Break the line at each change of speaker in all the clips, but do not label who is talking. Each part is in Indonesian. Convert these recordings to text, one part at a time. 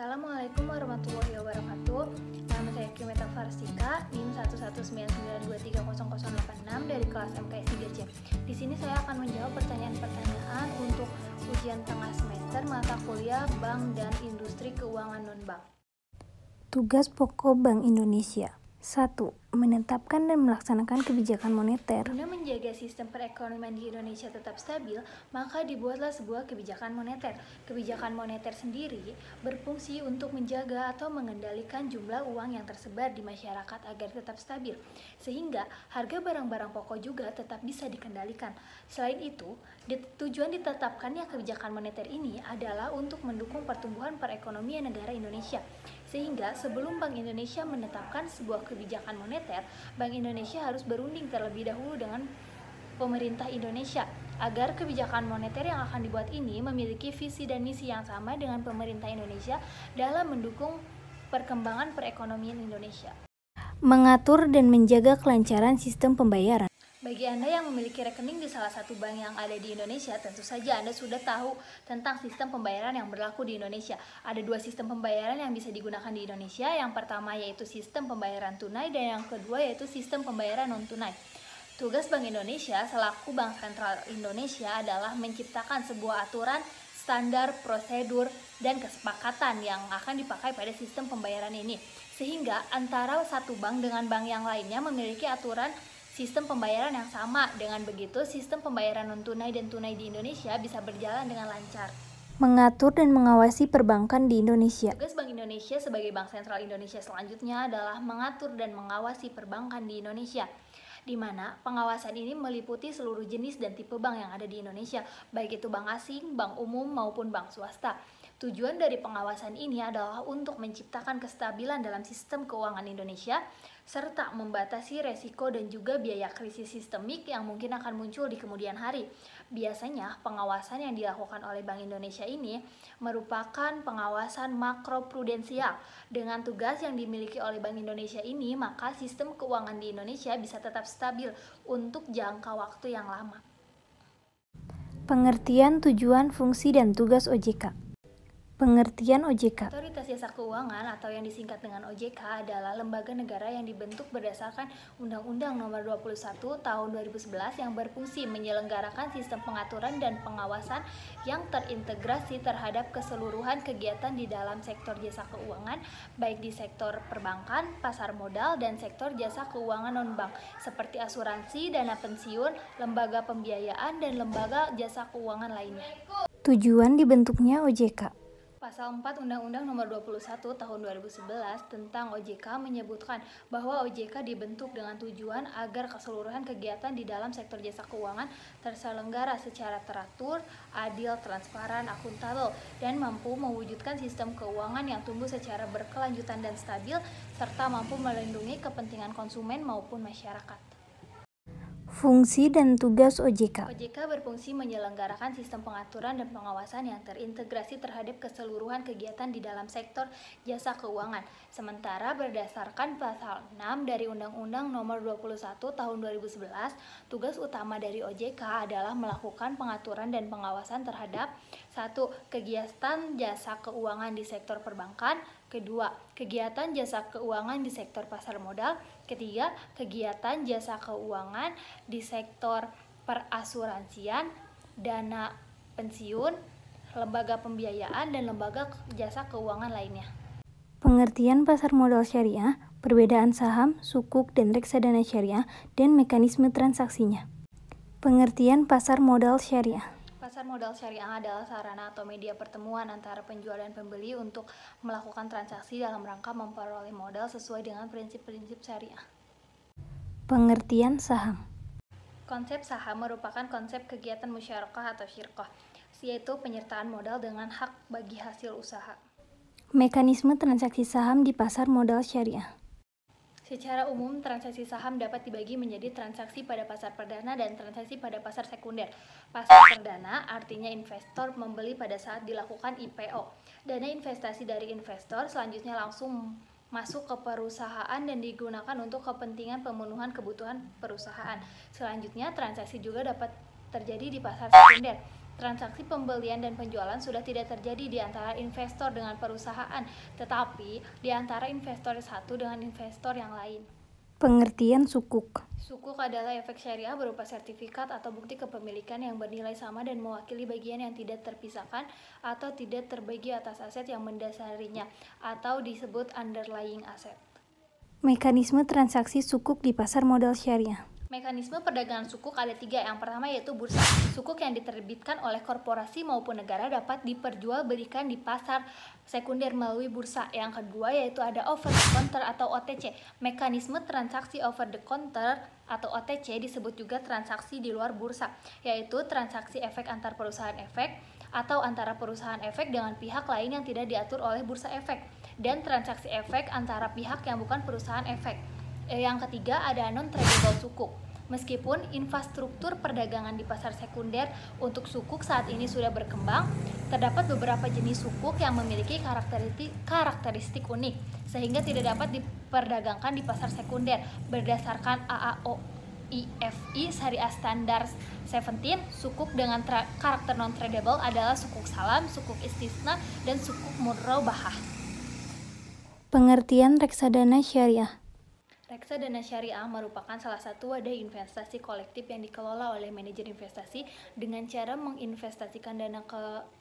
Assalamualaikum warahmatullahi wabarakatuh. Nama saya Kimeta Farsika, NIM 11992300086 dari kelas MKS 3C. Di sini saya akan menjawab pertanyaan-pertanyaan untuk ujian tengah semester mata kuliah Bank dan Industri Keuangan Non-Bank.
Tugas pokok Bank Indonesia. 1. Menetapkan dan melaksanakan kebijakan moneter.
Guna menjaga sistem perekonomian di Indonesia tetap stabil, maka dibuatlah sebuah kebijakan moneter. Kebijakan moneter sendiri berfungsi untuk menjaga atau mengendalikan jumlah uang yang tersebar di masyarakat agar tetap stabil, sehingga harga barang-barang pokok juga tetap bisa dikendalikan. Selain itu, tujuan ditetapkannya kebijakan moneter ini adalah untuk mendukung pertumbuhan perekonomian negara Indonesia. Sehingga sebelum Bank Indonesia menetapkan sebuah kebijakan moneter, Bank Indonesia harus berunding terlebih dahulu dengan pemerintah Indonesia agar kebijakan moneter yang akan dibuat ini memiliki visi dan misi yang sama dengan pemerintah Indonesia dalam mendukung perkembangan perekonomian Indonesia.
Mengatur dan menjaga kelancaran sistem pembayaran.
Bagi Anda yang memiliki rekening di salah satu bank yang ada di Indonesia, tentu saja Anda sudah tahu tentang sistem pembayaran yang berlaku di Indonesia. Ada dua sistem pembayaran yang bisa digunakan di Indonesia. Yang pertama yaitu sistem pembayaran tunai dan yang kedua yaitu sistem pembayaran non-tunai. Tugas Bank Indonesia selaku Bank Sentral Indonesia adalah menciptakan sebuah aturan, standar, prosedur, dan kesepakatan yang akan dipakai pada sistem pembayaran ini. Sehingga antara satu bank dengan bank yang lainnya memiliki aturan sistem pembayaran yang sama. Dengan begitu, sistem pembayaran non-tunai dan tunai di Indonesia bisa berjalan dengan lancar.
Mengatur dan mengawasi perbankan di Indonesia.
Tugas Bank Indonesia sebagai Bank Sentral Indonesia selanjutnya adalah mengatur dan mengawasi perbankan di Indonesia, di mana pengawasan ini meliputi seluruh jenis dan tipe bank yang ada di Indonesia, baik itu bank asing, bank umum, maupun bank swasta. Tujuan dari pengawasan ini adalah untuk menciptakan kestabilan dalam sistem keuangan Indonesia, serta membatasi resiko dan juga biaya krisis sistemik yang mungkin akan muncul di kemudian hari. Biasanya, pengawasan yang dilakukan oleh Bank Indonesia ini merupakan pengawasan makroprudensial. Dengan tugas yang dimiliki oleh Bank Indonesia ini, maka sistem keuangan di Indonesia bisa tetap stabil untuk jangka waktu yang lama.
Pengertian, tujuan, fungsi, dan tugas OJK. Pengertian OJK.
Otoritas Jasa Keuangan atau yang disingkat dengan OJK adalah lembaga negara yang dibentuk berdasarkan Undang-Undang Nomor 21 Tahun 2011 yang berfungsi menyelenggarakan sistem pengaturan dan pengawasan yang terintegrasi terhadap keseluruhan kegiatan di dalam sektor jasa keuangan, baik di sektor perbankan, pasar modal, dan sektor jasa keuangan non-bank seperti asuransi, dana pensiun, lembaga pembiayaan, dan lembaga jasa keuangan lainnya.
Tujuan dibentuknya OJK.
Pasal 4 Undang-Undang Nomor 21 Tahun 2011 tentang OJK menyebutkan bahwa OJK dibentuk dengan tujuan agar keseluruhan kegiatan di dalam sektor jasa keuangan terselenggara secara teratur, adil, transparan, akuntabel, dan mampu mewujudkan sistem keuangan yang tumbuh secara berkelanjutan dan stabil, serta mampu melindungi kepentingan konsumen maupun masyarakat.
Fungsi dan tugas OJK.
OJK berfungsi menyelenggarakan sistem pengaturan dan pengawasan yang terintegrasi terhadap keseluruhan kegiatan di dalam sektor jasa keuangan. Sementara berdasarkan pasal 6 dari Undang-Undang Nomor 21 Tahun 2011, tugas utama dari OJK adalah melakukan pengaturan dan pengawasan terhadap 1. Kegiatan jasa keuangan di sektor perbankan, kedua, kegiatan jasa keuangan di sektor pasar modal, ketiga, kegiatan jasa keuangan di sektor perasuransian, dana pensiun, lembaga pembiayaan, dan lembaga jasa keuangan lainnya.
Pengertian pasar modal syariah, perbedaan saham, sukuk, dan reksadana syariah, dan mekanisme transaksinya. Pengertian pasar modal syariah.
Pasar modal syariah adalah sarana atau media pertemuan antara penjual dan pembeli untuk melakukan transaksi dalam rangka memperoleh modal sesuai dengan prinsip-prinsip syariah.
Pengertian saham.
Konsep saham merupakan konsep kegiatan musyarakah atau syirkah, yaitu penyertaan modal dengan hak bagi hasil usaha.
Mekanisme transaksi saham di pasar modal syariah.
Secara umum, transaksi saham dapat dibagi menjadi transaksi pada pasar perdana dan transaksi pada pasar sekunder. Pasar perdana artinya investor membeli pada saat dilakukan IPO. Dana investasi dari investor selanjutnya langsung masuk ke perusahaan dan digunakan untuk kepentingan pemenuhan kebutuhan perusahaan. Selanjutnya, transaksi juga dapat terjadi di pasar sekunder. transaksi pembelian dan penjualan sudah tidak terjadi di antara investor dengan perusahaan, tetapi di antara investor satu dengan investor yang lain.
Pengertian sukuk.
Sukuk adalah efek syariah berupa sertifikat atau bukti kepemilikan yang bernilai sama dan mewakili bagian yang tidak terpisahkan atau tidak terbagi atas aset yang mendasarinya, atau disebut underlying asset.
Mekanisme transaksi sukuk di pasar modal syariah.
Mekanisme perdagangan sukuk ada 3. Yang pertama yaitu bursa. Sukuk yang diterbitkan oleh korporasi maupun negara dapat diperjualbelikan di pasar sekunder melalui bursa. Yang kedua yaitu ada over the counter atau OTC. Mekanisme transaksi over the counter atau OTC disebut juga transaksi di luar bursa, yaitu transaksi efek antar perusahaan efek atau antara perusahaan efek dengan pihak lain yang tidak diatur oleh bursa efek, dan transaksi efek antara pihak yang bukan perusahaan efek. Yang ketiga ada non-tradable sukuk. Meskipun infrastruktur perdagangan di pasar sekunder untuk sukuk saat ini sudah berkembang, terdapat beberapa jenis sukuk yang memiliki karakteristik unik, sehingga tidak dapat diperdagangkan di pasar sekunder. Berdasarkan AAOIFI Syariah Standards 17, sukuk dengan karakter non-tradable adalah sukuk salam, sukuk istisna, dan sukuk murabahah.
Pengertian reksadana syariah.
Reksadana syariah merupakan salah satu wadah investasi kolektif yang dikelola oleh manajer investasi dengan cara menginvestasikan dana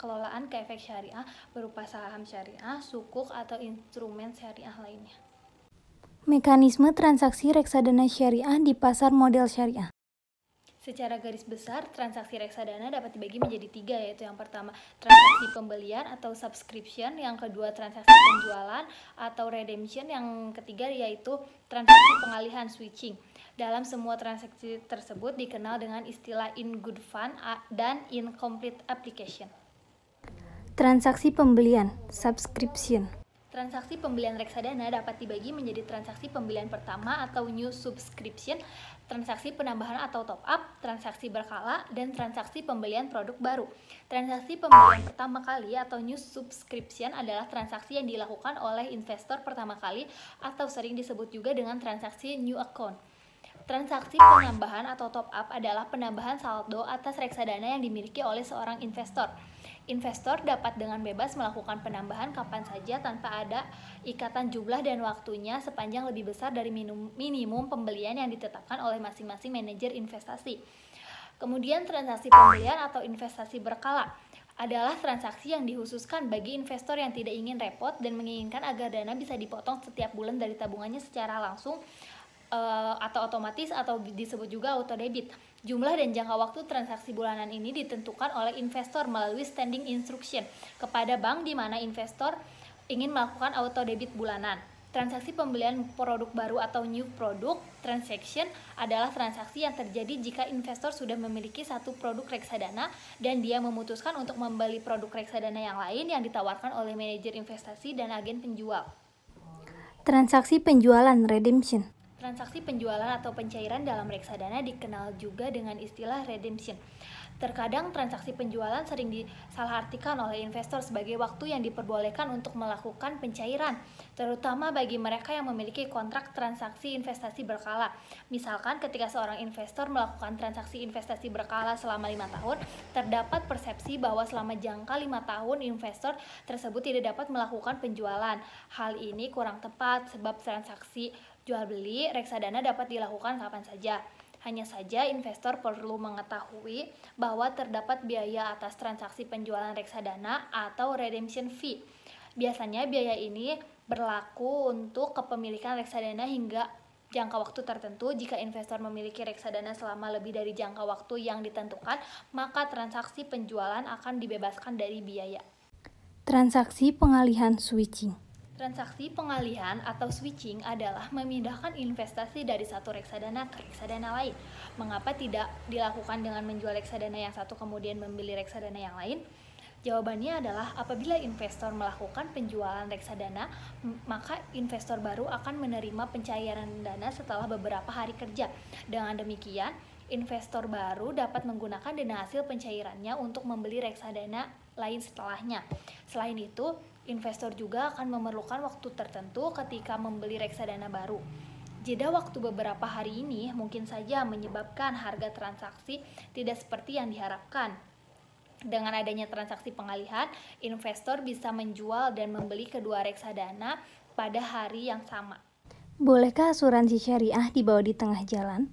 kelolaan ke efek syariah berupa saham syariah, sukuk, atau instrumen syariah lainnya.
Mekanisme transaksi reksadana syariah di pasar modal syariah.
Secara garis besar, transaksi reksadana dapat dibagi menjadi 3, yaitu yang pertama transaksi pembelian atau subscription, yang kedua transaksi penjualan atau redemption, yang ketiga yaitu transaksi pengalihan switching. Dalam semua transaksi tersebut dikenal dengan istilah in good fun dan incomplete application.
Transaksi pembelian, subscription.
Transaksi pembelian reksadana dapat dibagi menjadi transaksi pembelian pertama atau new subscription, transaksi penambahan atau top up, transaksi berkala, dan transaksi pembelian produk baru. Transaksi pembelian pertama kali atau new subscription adalah transaksi yang dilakukan oleh investor pertama kali atau sering disebut juga dengan transaksi new account. Transaksi penambahan atau top up adalah penambahan saldo atas reksadana yang dimiliki oleh seorang investor. Investor dapat dengan bebas melakukan penambahan kapan saja tanpa ada ikatan jumlah dan waktunya sepanjang lebih besar dari minimum pembelian yang ditetapkan oleh masing-masing manajer investasi. Kemudian transaksi pembelian atau investasi berkala adalah transaksi yang dikhususkan bagi investor yang tidak ingin repot dan menginginkan agar dana bisa dipotong setiap bulan dari tabungannya secara langsung atau otomatis, atau disebut juga auto debit. Jumlah dan jangka waktu transaksi bulanan ini ditentukan oleh investor melalui standing instruction kepada bank di mana investor ingin melakukan auto debit bulanan. Transaksi pembelian produk baru atau new product transaction adalah transaksi yang terjadi jika investor sudah memiliki satu produk reksadana dan dia memutuskan untuk membeli produk reksadana yang lain yang ditawarkan oleh manajer investasi dan agen penjual.
Transaksi penjualan, redemption.
Transaksi penjualan atau pencairan dalam reksadana dikenal juga dengan istilah redemption. Terkadang transaksi penjualan sering disalahartikan oleh investor sebagai waktu yang diperbolehkan untuk melakukan pencairan, terutama bagi mereka yang memiliki kontrak transaksi investasi berkala. Misalkan ketika seorang investor melakukan transaksi investasi berkala selama 5 tahun, terdapat persepsi bahwa selama jangka 5 tahun investor tersebut tidak dapat melakukan penjualan. Hal ini kurang tepat sebab transaksi jual beli reksadana dapat dilakukan kapan saja. Hanya saja investor perlu mengetahui bahwa terdapat biaya atas transaksi penjualan reksadana atau redemption fee. Biasanya biaya ini berlaku untuk kepemilikan reksadana hingga jangka waktu tertentu. Jika investor memiliki reksadana selama lebih dari jangka waktu yang ditentukan, maka transaksi penjualan akan dibebaskan dari biaya.
Transaksi pengalihan switching.
Transaksi pengalihan atau switching adalah memindahkan investasi dari satu reksadana ke reksadana lain. Mengapa tidak dilakukan dengan menjual reksadana yang satu kemudian membeli reksadana yang lain? Jawabannya adalah apabila investor melakukan penjualan reksadana, maka investor baru akan menerima pencairan dana setelah beberapa hari kerja. Dengan demikian, investor baru dapat menggunakan dana hasil pencairannya untuk membeli reksadana lain setelahnya. Selain itu, investor juga akan memerlukan waktu tertentu ketika membeli reksadana baru. Jeda waktu beberapa hari ini mungkin saja menyebabkan harga transaksi tidak seperti yang diharapkan. Dengan adanya transaksi pengalihan, investor bisa menjual dan membeli kedua reksadana pada hari yang sama.
Bolehkah asuransi syariah dibawa di tengah jalan?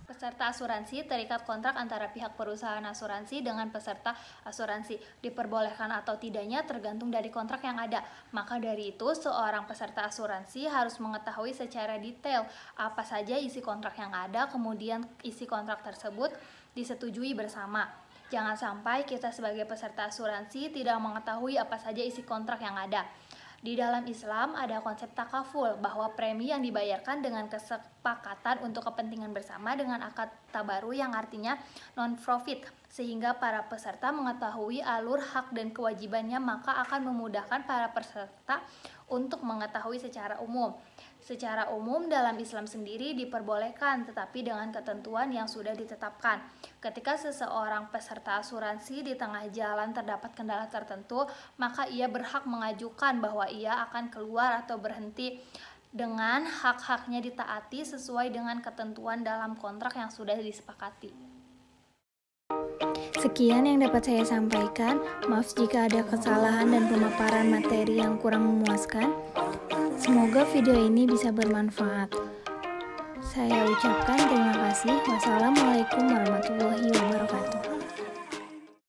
Peserta asuransi terikat kontrak antara pihak perusahaan asuransi dengan peserta asuransi. Diperbolehkan atau tidaknya tergantung dari kontrak yang ada. Maka dari itu, seorang peserta asuransi harus mengetahui secara detail apa saja isi kontrak yang ada, kemudian isi kontrak tersebut disetujui bersama. Jangan sampai kita sebagai peserta asuransi tidak mengetahui apa saja isi kontrak yang ada. Di dalam Islam ada konsep takaful, bahwa premi yang dibayarkan dengan kesepakatan untuk kepentingan bersama dengan akad tabaru yang artinya non-profit, sehingga para peserta mengetahui alur hak dan kewajibannya, maka akan memudahkan para peserta untuk mengetahui secara umum. Secara umum dalam Islam sendiri diperbolehkan, tetapi dengan ketentuan yang sudah ditetapkan. Ketika seseorang peserta asuransi di tengah jalan terdapat kendala tertentu, maka ia berhak mengajukan bahwa ia akan keluar atau berhenti dengan hak-haknya ditaati sesuai dengan ketentuan dalam kontrak yang sudah disepakati.
Sekian yang dapat saya sampaikan. Maaf jika ada kesalahan dan pemaparan materi yang kurang memuaskan. Semoga video ini bisa bermanfaat. Saya ucapkan terima kasih. Wassalamualaikum warahmatullahi wabarakatuh.